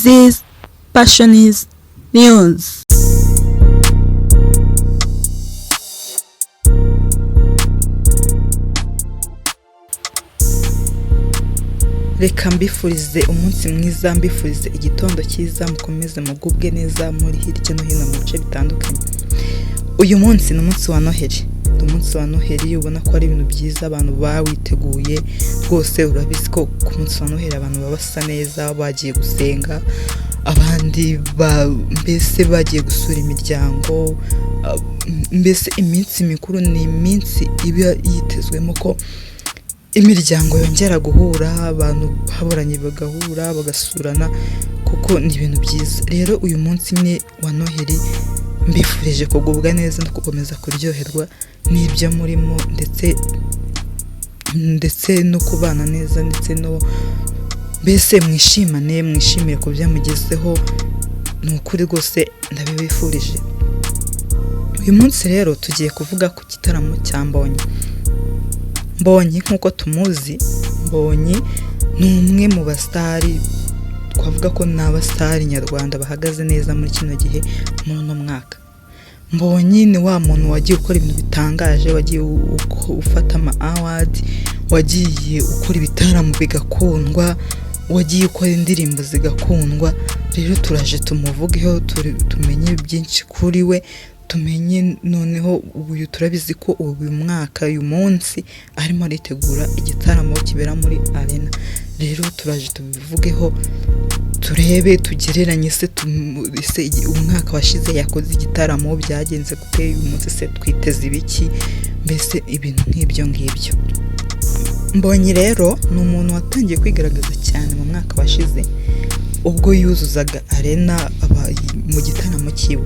This is Passionist News. Reka mbifurize umunsi mwiza, mbifurize igitondo cyiza, mukomeze mugubwe neza muri hirya no hino mu bice bitandukanye. Uyu munsi ni umunsi wa Noheli. Umunsi wa Noheli ubona ko ari ibintu byiza abantu bawiteguye rwose. Urabizi ko ku munsi wa Noheli abantu basa neza, bagiye gusenga, abandi mbese bagiye gusura imiryango. Mbese iminsi mikuru ni iminsi iba yitezwemo ko imiryango yongera guhura, abantu haburanye bagahura bagasurana, kuko ni ibintu byiza. Rero uyu munsi ni wa Noheli, mbifurije kugubwa neza no gukomeza kuryoherwa n'ibyo murimo, ndetse no kubana neza, ndetse no mbese mwishimire ku byamugezeho. Ni ukuri rwose ndabibifurije. Uyu munsi rero tugiye kuvuga ku gitaramo cya Mbonyi. Nk'uko tumuzi, Mbonyi ni umwe mu basitari, twavuga ko ni abasitari nyarwanda bahagaze neza muri kino gihe muri uno mwaka. Mbonyi ni wa muntu wagiye ukora ibintu bitangaje, wagiye ufata awadi, wagiye ukora ibitaramo bigakundwa, wagiye ukora indirimbo zigakundwa. Rero turaje tumuvugeho, tumenye byinshi kuri we, tumenye noneho uyu turabizi ko uyu mwaka, uyu munsi arimo aritegura igitaramo kibera muri Arena. Rero turaje tubivugeho, turebe tugereranye se umwaka washize yakoze igitaramo byagenze gute, uyu munsi se twiteze ibiki, mbese ibintu nk'ibyo ngibyo. Mbonyi rero ni umuntu watangiye kwigaragaza cyane mu mwaka washize ubwo yuzuzaga Arena mu gitaramo cyiwe.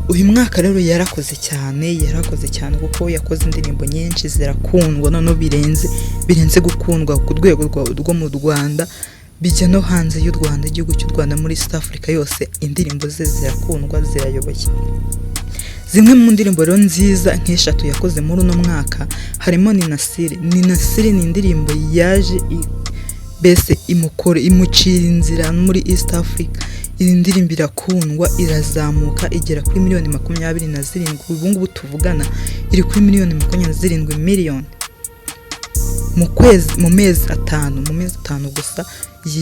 Uyu mwaka rero yarakoze cyane kuko yakoze indirimbo nyinshi zirakundwa, none birenze gukundwa ku rwego rwo mu Rwanda, bijya no hanze y'u Rwanda, igihugu cy'u Rwanda, muri East Africa yose indirimbo ze zirakundwa, zirayoboye. Zimwe mu ndirimbo rero nziza nk'eshatu yakoze muri uno mwaka harimo ni Nasiri ni indirimbo yaje mbese imucira inzira muri East Africa. Iyi ndirimbo irakundwa, irazamuka igera kuri miliyoni 27. Ubu ngubu tuvugana iri kuri miliyoni 27 mu mezi atanu gusa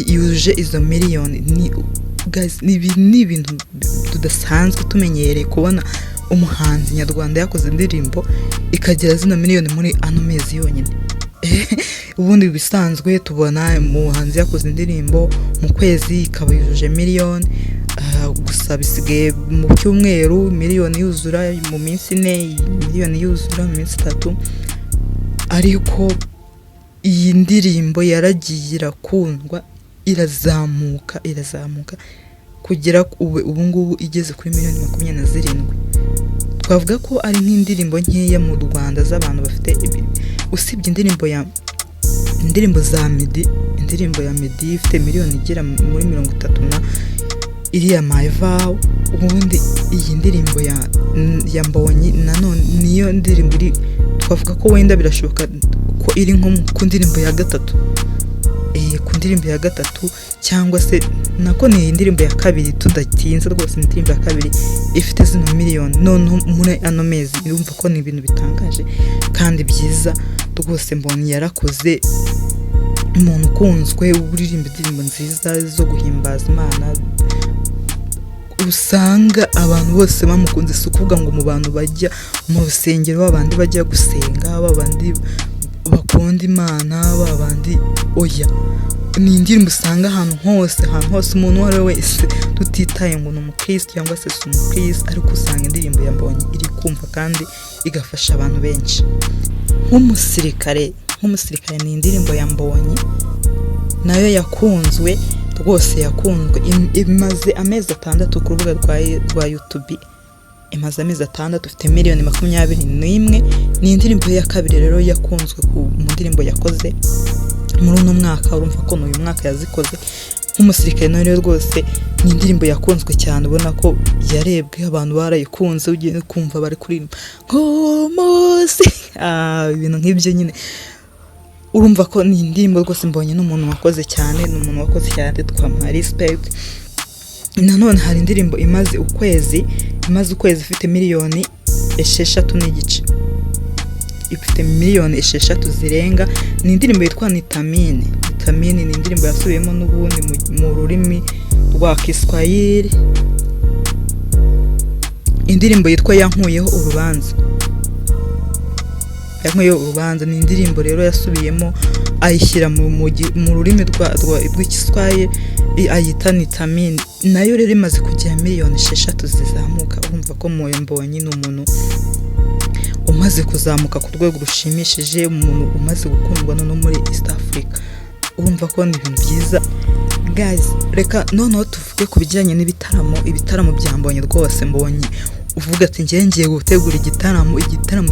yuje izo miliyoni. Ni ibintu tudasanzwe tumenyereye kubona umuhanzi nyarwanda yakoze indirimbo ikagera zino miliyoni muri ano mezi yonyine. Ubundi bisanzwe tubona umuhanzi yakoze indirimbo mu kwezi ikaba yujuje miliyoni, gusa bisigaye mu cyumweru miliyoni yuzura mu minsi 4, miliyoni yuzura mu minsi 3. Ariko iyi ndirimbo yaragiye irakundwa, irazamuka kugera ubu ngubu igeze kuri miliyoni 27. Twavuga ko ari nk'indirimbo nkeya mu Rwanda z'abantu bafite usibye indirimbo za Meddy. Indirimbo ya Meddy ifite miliyoni igera muri 30 na iriya My Vow. Ubundi iyi ndirimbo ya Mbonyi nanone niyo ndirimbo twavuga ko wenda birashoboka ko iri nko ku ndirimbo ya gatatu, ku ndirimbo ya gatatu, cyangwa se nako ni indirimbo ya kabiri tudatinze rwose. Indirimbo ya kabiri ifite zino miliyoni none muri ano mezi. Urumva ko ni ibintu bitangaje kandi byiza rwose. Mbonyi yarakoze, umuntu ukunzwe, uririmba indirimbo nziza zo guhimbaza Imana, usanga abantu bose bamukunze. Si ukuvuga ngo mu bantu bajya mu rusengero, babandi bajya gusenga, babandi bakunda Imana, babandi oya, ni indirimbo usanga ahantu hose umuntu uwo ari we wese, tutitaye ngo ni umukristo cyangwa se si umukristo, ariko usanga indirimbo ya Mbonyi iri kumva kandi igafasha abantu benshi. Nk'umusirikare ni indirimbo ya Mbonyi nayo yakunzwe rwose, yakunzwe. Imaze amezi 6 ku rubuga rwa YouTube, imaze amezi 6 ifite miliyoni 21. Ni indirimbo ya kabiri rero yakunzwe mu ndirimbo yakoze muri uno mwaka. Urumva ko uyu mwaka yazikoze. Nk'umusirikare nayo rwose ni indirimbo yakunzwe cyane, ubona ko yarebwe, abantu barayikunze, ugiye kumva bari kuririmba nk'umusi, ibintu nk'ibyo nyine. urumva ko ni indirimbo rwose mbonye n'umuntu wakoze cyane, n'umuntu wakoze cyane twamuha respect nanone hari indirimbo imaze ukwezi ifite miliyoni 6 n'igice, ifite miliyoni 6 zirenga. ni indirimbo yitwa Nitamini. Ni indirimbo yasubiyemo n'ubundi mu rurimi rwa Kiswahili, indirimbo yitwa Yankuyeho Urubanza. ni indirimbo rero yasubiyemo ayishyira mu rurimi rw'Ikiswahili, ayita Nitamini. nayo rero imaze kugira miliyoni 6 zizamuka. urumva ko Mbonyi ni umuntu umaze kuzamuka ku rwego rushimishije, umuntu umaze gukundwa no muri East Africa. urumva ko ni ibintu byiza. Guys, reka noneho tuvuge ku bijyanye ibitaramo bya Mbonyi. rwose Mbonyi uvuga ati ngiye gutegura igitaramo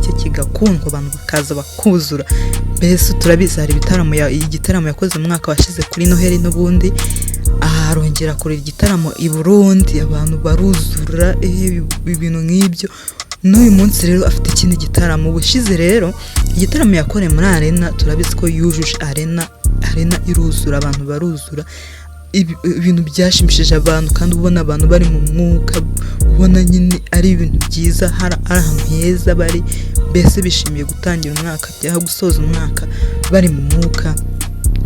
cye kigakundwa, abantu bakaza bakuzura. mbese turabizi hari igitaramo yakoze mu mwaka washize kuri Noheli, n'ubundi arongera kuri igitaramo i Burundi, abantu baruzura, ibintu nk'ibyo. n'uyu munsi rero afite ikindi gitaramo. ubushize rero igitaramo yakoreye muri Arena, turabizi ko yujuje Arena iruzura, abantu baruzura, ibintu byashimishije abantu, kandi ubona abantu bari mu mwuka, ubona nyine ari ibintu byiza, hari ahantu heza bari, mbese bishimiye gutangira umwaka cyangwa gusoza umwaka bari mu mwuka.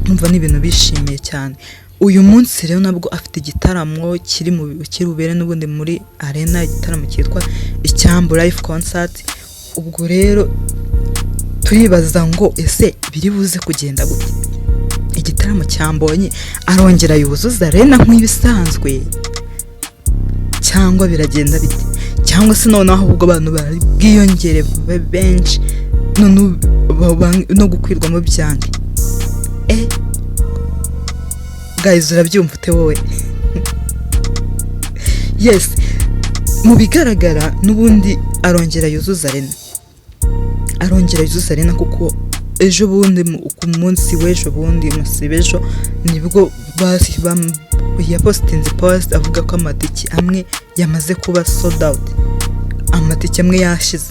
numva ni ibintu bishimiye cyane. uyu munsi rero nabwo afite igitaramo kiri bubere n'ubundi muri Arena, igitaramo cyitwa Icyambu Live Concert. ubwo rero turibaza ngo ese biri buze kugenda gute? igitaramo cya Mbonyi arongera yuzuza Arena nk'ibisanzwe, cyangwa biragenda bite? cyangwa se noneho ahubwo abantu bari bwiyongere benshi no gukwirwamo byange? guys, urabyumva ute wowe? yes, mu bigaragara n'ubundi arongera yuzuza Arena, kuko ejo bundi ku munsi w'ejo bundi musibejo nibwo yapostinze post avuga ko amatike amwe yamaze kuba sold out, amatike amwe yashize.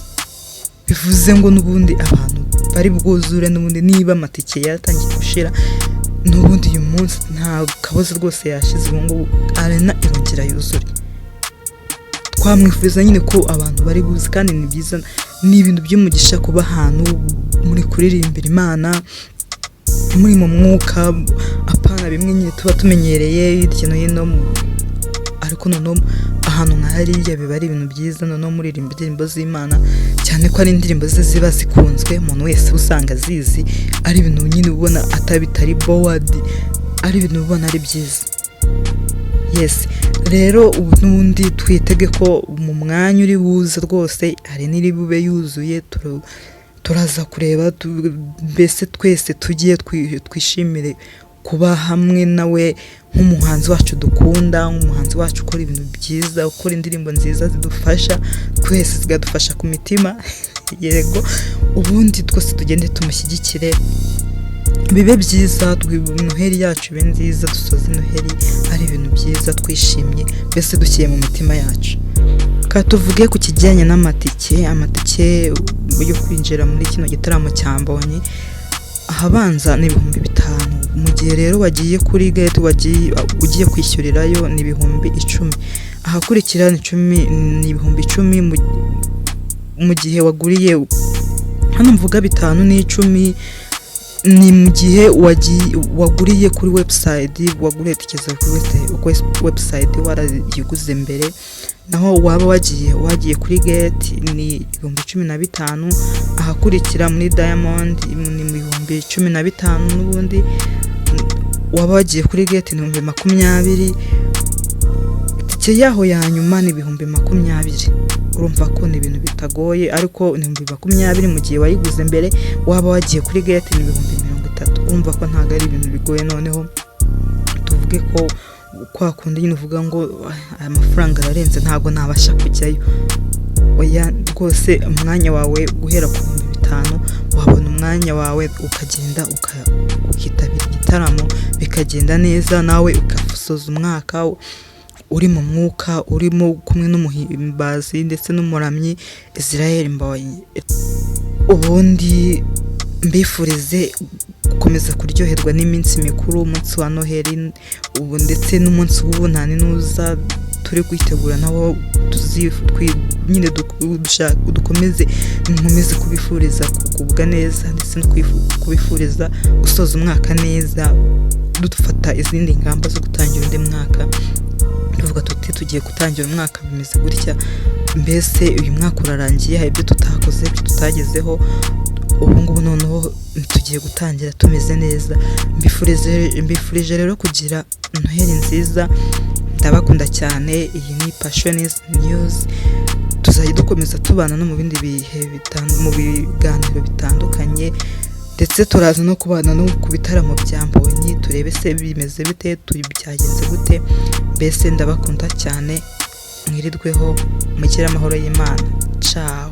bivuze ngo n'ubundi abantu bari bwuzure, n'ubundi niba amatike yatangiye gushira, n'ubundi uyu munsi nta kabuza rwose yashize. ngo Arena irongera yuzure. twamwifuza nyine ko abantu bari buzi, kandi ni byiza, ni ibintu by'umugisha kuba ahantu muri kuririmbira Imana, muri mu mwuka, apana bimwe nyine tuba tumenyereye hirya no hino, ariko noneho ahantu nka hariya biba ari ibintu byiza. noneho muririmba indirimbo z'Imana, cyane ko ari indirimbo ze ziba zikunzwe, umuntu wese usanga zizi, ari ibintu nyine ubona bitari bored, ari ibintu ubona ari byiza. yes, rero ubu n'ubundi twitege ko mu mwanya uri buze rwose hari n'iri bube yuzuye, turaza kureba, mbese twese tugiye twishimire kuba hamwe nawe nk'umuhanzi wacu dukunda, nk'umuhanzi wacu ukora ibintu byiza, ukora indirimbo nziza zidufasha twese, zikadufasha ku mitima. yego, ubundi twese tugende tumushyigikire, bibe byiza, Noheli yacu ibe nziza, dusoze Noheli ari ibintu byiza, twishimye, mbese dukiye mu mitima yacu. tuvuge ku kijyanye n'amatike yo kwinjira muri kino gitaramo cya Mbonyi. ahabanza ni 5,000, mu gihe rero wagiye kuri gate ugiye kwishyurirayo ni 10,000. ahakurikira ni 10,000 mu gihe waguriye, hano mvuga 5 n'10 ni mu gihe waguriye kuri website, waguriye tikeza kuri website warayiguze mbere. naho waba wagiye kuri gate ni 15,000. ahakurikira muri Diamond ni 15,000, n'ubundi waba wagiye kuri gate ni 20,000. itike yaho ya nyuma ni 20,000. urumva ko ni ibintu bitagoye, ariko ni 20,000 mu gihe wayiguze mbere. waba wagiye kuri gate ni 30,000. urumva ko ntago ari ibintu bigoye. noneho tuvuge ko kwa kundi nyine uvuga ngo aya mafaranga ararenze, ntago nabasha kujyayo. oya, rwose umwanya wawe guhera ku 5,000 wabona umwanya wawe ukagenda ukitabira igitaramo, bikagenda neza, nawe ukasoza umwaka uri mu mwuka, urimo kumwe n'umuhimbazi ndetse n'umuramyi Israel Mbonyi. ubundi mbifurize gukomeza kuryoherwa n'iminsi mikuru, umunsi wa Noheli ubu ndetse n'umunsi w'ubunani nuza turi kwitegura nawo nyine dukomeze kubifuriza kugubwa neza ndetse no kubifuriza gusoza umwaka neza, dufata izindi ngamba zo gutangira undi mwaka, tuvuga tuti tugiye gutangira umwaka bimeze gutya, mbese uyu mwaka urarangiye, hari ibyo tutakoze, ibyo tutagezeho, ubu ngubu noneho tugiye gutangira tumeze neza. Mbifurije rero kugira Noheli nziza, ndabakunda cyane. Iyi ni Passion News, tuzajya dukomeza tubana no mu bindi bihe mu biganiro bitandukanye, ndetse turaza no kubana no ku bitaramo bya Mbonyi, turebe se bimeze bite, byagenze gute. Mbese ndabakunda cyane, mwirirweho mugire amahoro y'Imana. Ciao.